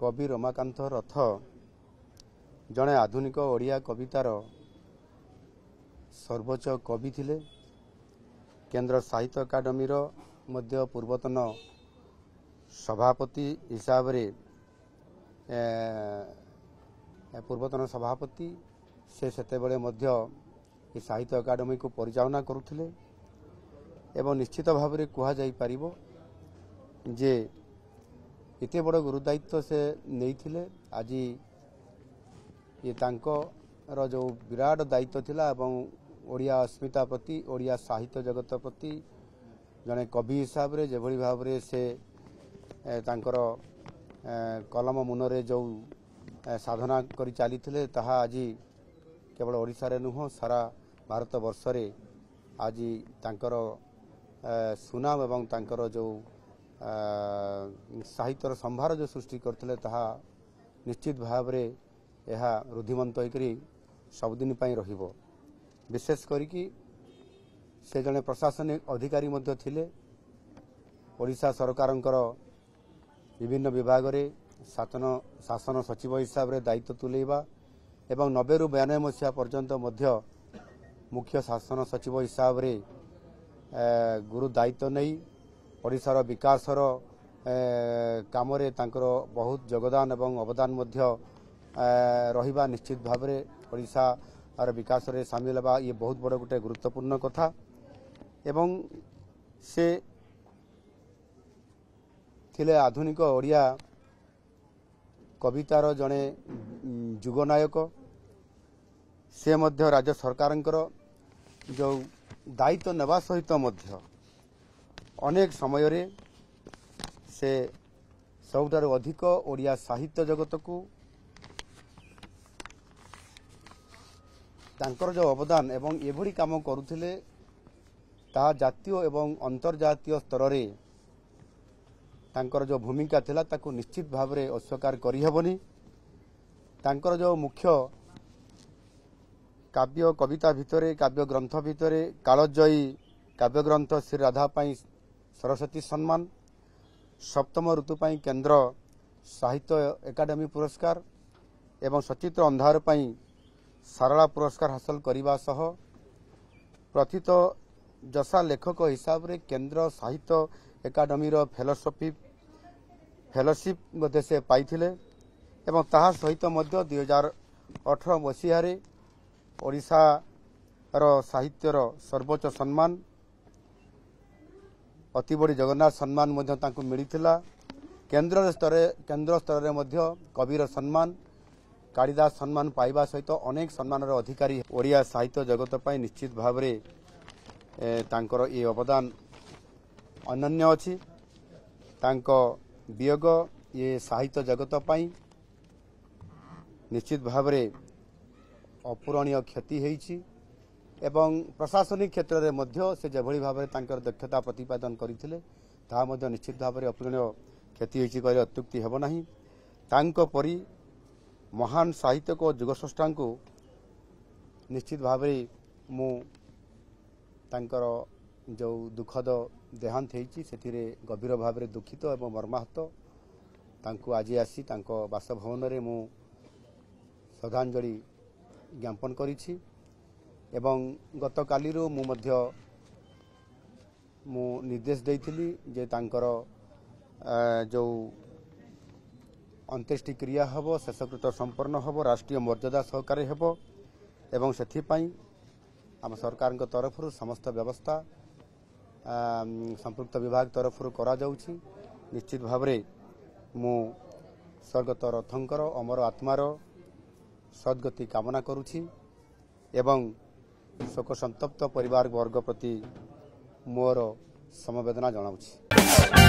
कवि रमाकांत रथ जड़े आधुनिक ओडिया कवितार सर्वोच्च कवि थिले। केंद्र साहित्य अकादमी मध्य पूर्वतन सभापति हिसाब रे पूर्वतन सभापति से सेतेबेले मध्य साहित्य अकादमी को परिचालना करुथिले एवं निश्चित भाव में कह जाई परिबो जे एते बड़ गुरुदायित्व से नहीं थिले। आज ये तांकर जो विराट दायित्व थिला एवं ओडिया अस्मिता प्रति ओडिया साहित्य जगत प्रति जड़े कवि हिसाब रे जेभली भाव रे से तांकर कलम मुनरे जो साधना करी चली थिले ताहा आज केवल ओडिशा रे नुह सारा भारत वर्ष रे आज तांकर सुनाम एवं तांकर जो साहित्यर संभार जो सृष्टि करते ताहा निश्चित भाव रे यह रुद्धिमंत होकरी सबुदिन रहिबो। विशेष करिकी से जने प्रशासनिक अधिकारी मध्य थिले। ओडिशा सरकारंकर विभिन्न विभाग रे शासन सचिव हिसाब रे दायित्व तुलेबा एवं 90 रु 92 मसीहा पर्यंत मध्य मुख्य शासन सचिव हिसाब रे गुरु दायित्व नहीं ओडिशार विकासर काम रे तांकर बहुत योगदान एवं अवदान मध्य रहिबा निश्चित भाव रे ओडिशा आर विकास रे शामिल बा ये बहुत बड़ गोटे गुरुत्वपूर्ण कथा। एवं से थिले आधुनिक ओडिया कवितार जड़े जुगनायक। से मध्य राज्य सरकारंकर जो दायित्व नेबा सहित मध्य अनेक समय रे से सबुठारु अधिक ओडिया साहित्य जगत को तांकर जो अवदान एवं एभली काम करुथिले ता जातीय एवं अंतर्जातीय स्तर रे तांकर जो भूमिका थिला ताकू निश्चित भाव रे अस्वीकार करि हेबनी। तांकर जो मुख्य काव्य कविता भितरे काव्य ग्रंथ भितरे कालजयी काव्य ग्रंथ श्री राधा पाई सरस्वती सम्मान, सप्तम ऋतु पाई केंद्र साहित्य एकाडेमी पुरस्कार एवं सचित्र अंधार पाई सारला पुरस्कार हासिल करने सह प्रथित जसा लेखक हिसाब रे केंद्र साहित्य एकाडेमी फेलोशिप मध्य से पाइथिले एवं ताहा सहित मध्य 2018 मसीह रे ओडिशा रो साहित्यर सर्वोच्च सम्मान अति बड़ी जगन्नाथ सम्मान मध्य तांको मिलिथिला। केंद्र स्तर रे मध्य कविर सम्मान कालिदास सम्मान पाइबा सहित अनेक सम्मान अधिकारी ओडिया साहित्य जगत पाई निश्चित भाव रे तांकर ये अवदान अनन्य अछि। तांको वियोग ये साहित्य जगत पाई निश्चित भाव रे अपूरणीय क्षति होईछि एवं प्रशासनिक क्षेत्र में मध्य से जेभली भाव रे तांकर दक्षता प्रतिपादन करथिले ता मध्य निश्चित भाव रे अपूरणीय क्षति होईछि कहले अत्युक्ति हेबो नाही। तांको परी महान साहित्यक और जुगस्रष्टा को निश्चित भाव मु तांकर जो दुखद देहांत होईछि सेथिरे गभीर भाव में दुखित और मर्माहत। तांको आज आसी तांको बासभवन रे मु श्रद्धांजलि ज्ञापन करिछि एवं गत काली रो मु मध्य मु निर्देश देइथिली जे तांकर जो अंत्येष्टि क्रिया हबो शेषकृत संपन्न हबो राष्ट्रीय मर्यादा सहकारे हबो एवं सेथिपाई आम सरकार तरफ समस्त व्यवस्था संपृक्त विभाग तरफ करा जाउछि। निश्चित भाव रे मु स्वर्गत रथंकर अमर आत्मार सद्गति कामना करुछि एवं शोक संतप्त परिवार वर्ग प्रति मोर समवेदना जनाउछि।